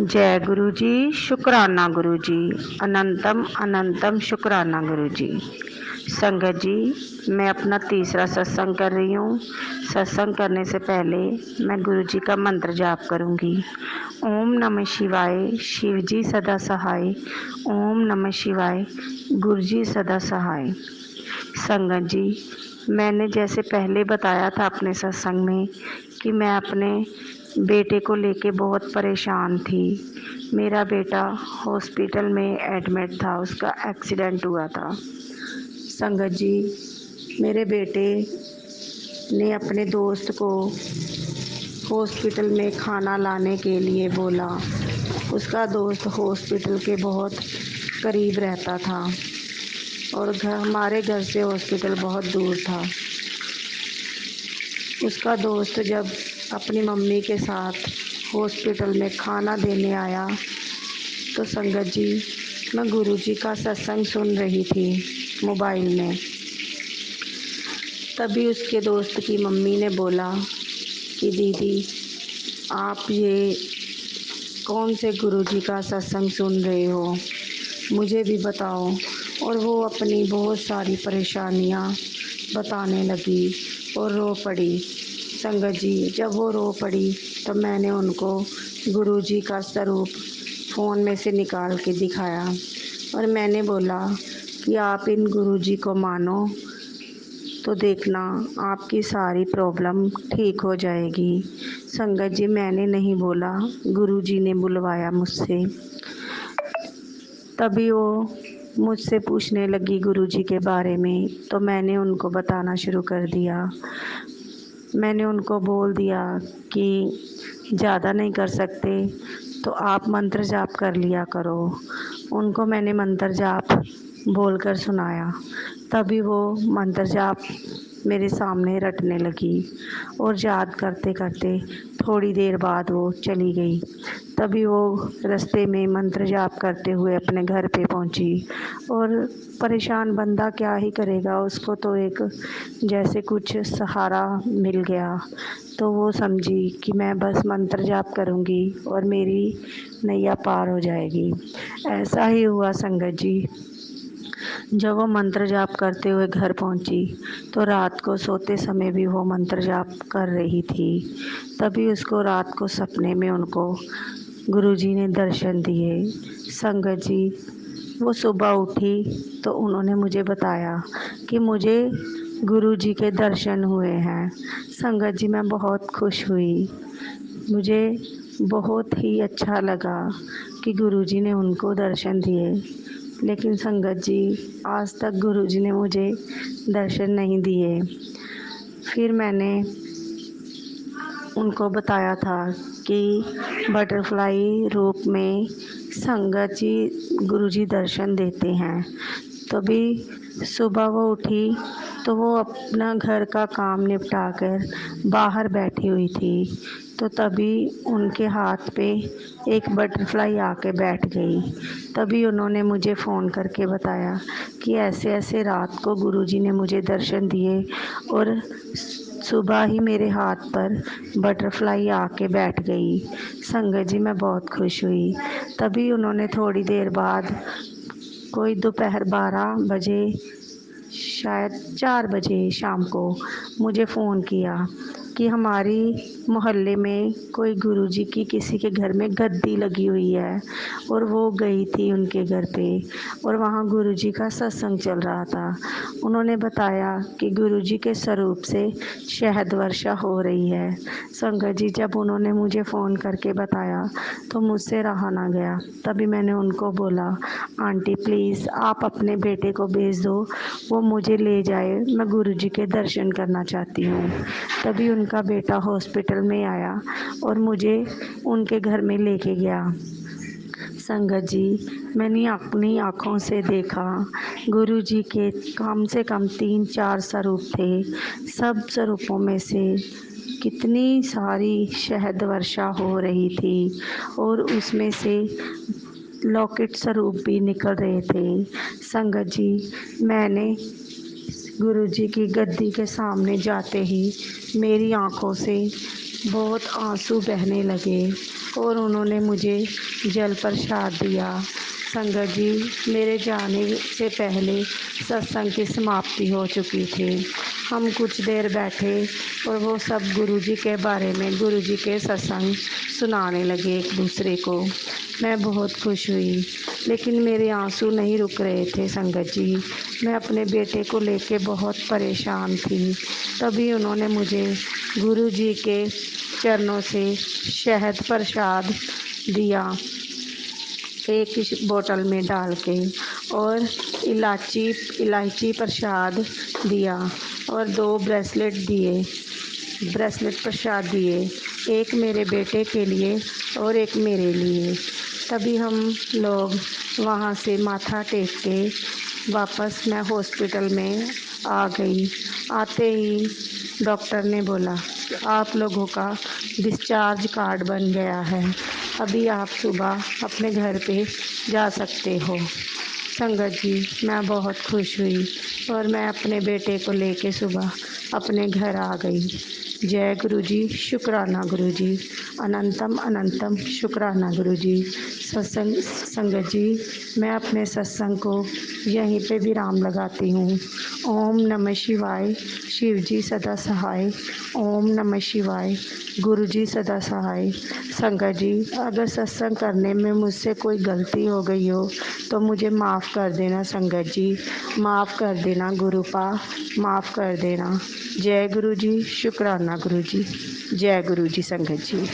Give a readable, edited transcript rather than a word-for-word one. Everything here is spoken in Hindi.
जय गुरु जी। शुक्राना गुरु जी। अनंतम अनंतम शुक्राना गुरु जी। संगत जी, मैं अपना तीसरा सत्संग कर रही हूँ। सत्संग करने से पहले मैं गुरु जी का मंत्र जाप करूँगी। ओम नमः शिवाय, शिव जी सदा सहाय। ओम नमः शिवाय, गुरु जी सदा सहाय। संगत जी, मैंने जैसे पहले बताया था अपने सत्संग में कि मैं अपने बेटे को लेके बहुत परेशान थी। मेरा बेटा हॉस्पिटल में एडमिट था, उसका एक्सीडेंट हुआ था। संगत जी, मेरे बेटे ने अपने दोस्त को हॉस्पिटल में खाना लाने के लिए बोला। उसका दोस्त हॉस्पिटल के बहुत करीब रहता था और हमारे घर से हॉस्पिटल बहुत दूर था। उसका दोस्त जब अपनी मम्मी के साथ हॉस्पिटल में खाना देने आया तो संगत जी, मैं गुरु जी का सत्संग सुन रही थी मोबाइल में। तभी उसके दोस्त की मम्मी ने बोला कि दीदी, आप ये कौन से गुरु जी का सत्संग सुन रहे हो, मुझे भी बताओ। और वो अपनी बहुत सारी परेशानियां बताने लगी और रो पड़ी। संगत जी, जब वो रो पड़ी तो मैंने उनको गुरु जी का स्वरूप फ़ोन में से निकाल के दिखाया और मैंने बोला कि आप इन गुरु जी को मानो तो देखना आपकी सारी प्रॉब्लम ठीक हो जाएगी। संगत जी, मैंने नहीं बोला, गुरु जी ने बुलवाया मुझसे। तभी वो मुझसे पूछने लगी गुरु जी के बारे में, तो मैंने उनको बताना शुरू कर दिया। मैंने उनको बोल दिया कि ज़्यादा नहीं कर सकते तो आप मंत्र जाप कर लिया करो। उनको मैंने मंत्र जाप बोलकर सुनाया। तभी वो मंत्र जाप मेरे सामने रटने लगी और याद करते करते थोड़ी देर बाद वो चली गई। तभी वो रास्ते में मंत्र जाप करते हुए अपने घर पे पहुंची। और परेशान बंदा क्या ही करेगा, उसको तो एक जैसे कुछ सहारा मिल गया। तो वो समझी कि मैं बस मंत्र जाप करूँगी और मेरी नैया पार हो जाएगी। ऐसा ही हुआ संगत जी। जब वो मंत्र जाप करते हुए घर पहुंची तो रात को सोते समय भी वो मंत्र जाप कर रही थी। तभी उसको रात को सपने में उनको गुरुजी ने दर्शन दिए। संगत जी, वो सुबह उठी तो उन्होंने मुझे बताया कि मुझे गुरुजी के दर्शन हुए हैं। संगत जी, मैं बहुत खुश हुई। मुझे बहुत ही अच्छा लगा कि गुरुजी ने उनको दर्शन दिए। लेकिन संगत जी, आज तक गुरुजी ने मुझे दर्शन नहीं दिए। फिर मैंने उनको बताया था कि बटरफ्लाई रूप में संगत जी गुरुजी दर्शन देते हैं। तभी सुबह वो उठी तो वो अपना घर का काम निपटा कर बाहर बैठी हुई थी। तो तभी उनके हाथ पे एक बटरफ्लाई आके बैठ गई। तभी उन्होंने मुझे फ़ोन करके बताया कि ऐसे ऐसे रात को गुरुजी ने मुझे दर्शन दिए और सुबह ही मेरे हाथ पर बटरफ्लाई आके बैठ गई। संगत जी, मैं बहुत खुश हुई। तभी उन्होंने थोड़ी देर बाद कोई दोपहर 12 बजे, शायद 4 बजे शाम को मुझे फ़ोन किया कि हमारी मोहल्ले में कोई गुरुजी की किसी के घर में गद्दी लगी हुई है और वो गई थी उनके घर पे और वहाँ गुरुजी का सत्संग चल रहा था। उन्होंने बताया कि गुरुजी के स्वरूप से शहद वर्षा हो रही है। संगत जी, जब उन्होंने मुझे फ़ोन करके बताया तो मुझसे रहा ना गया। तभी मैंने उनको बोला, आंटी प्लीज़ आप अपने बेटे को भेज दो, वो मुझे ले जाए, मैं गुरुजी के दर्शन करना चाहती हूँ। तभी उनका बेटा हॉस्पिटल में आया और मुझे उनके घर में लेके गया। संगत जी, मैंने अपनी आँखों से देखा गुरुजी के कम से कम 3-4 स्वरूप थे। सब स्वरूपों में से कितनी सारी शहद वर्षा हो रही थी और उसमें से लॉकेट स्वरूप भी निकल रहे थे। संगत जी, मैंने गुरुजी की गद्दी के सामने जाते ही मेरी आँखों से बहुत आंसू बहने लगे और उन्होंने मुझे जल प्रसाद दिया। संगत जी, मेरे जाने से पहले सत्संग की समाप्ति हो चुकी थी। हम कुछ देर बैठे और वो सब गुरुजी के बारे में, गुरुजी के सत्संग सुनाने लगे एक दूसरे को। मैं बहुत खुश हुई, लेकिन मेरे आंसू नहीं रुक रहे थे संगत जी। मैं अपने बेटे को लेके बहुत परेशान थी। तभी उन्होंने मुझे गुरुजी के चरणों से शहद प्रसाद दिया, एक बोतल में डाल के, और इलायची प्रसाद दिया, और 2 ब्रेसलेट प्रसाद दिए, एक मेरे बेटे के लिए और एक मेरे लिए। तभी हम लोग वहाँ से माथा टेक के वापस मैं हॉस्पिटल में आ गई। आते ही डॉक्टर ने बोला कि आप लोगों का डिस्चार्ज कार्ड बन गया है, अभी आप सुबह अपने घर पे जा सकते हो। संगत जी, मैं बहुत खुश हुई और मैं अपने बेटे को लेके सुबह अपने घर आ गई। जय गुरुजी, शुक्राना गुरुजी, अनंतम अनंतम शुक्राना गुरुजी। संगत जी, मैं अपने सत्संग को यहीं पे विराम लगाती हूँ। ओम नमः शिवाय। शिव जी सदा सहाय। ओम नमः शिवाय। गुरु जी सदा सहाय। संगत जी, अगर सत्संग करने में मुझसे कोई गलती हो गई हो तो मुझे माफ़ कर देना संगत जी, माफ़ कर देना गुरुपा, माफ़ कर देना। जय गुरु जी, शुक्राना गुरु जी। जय गुरु जी संगत जी।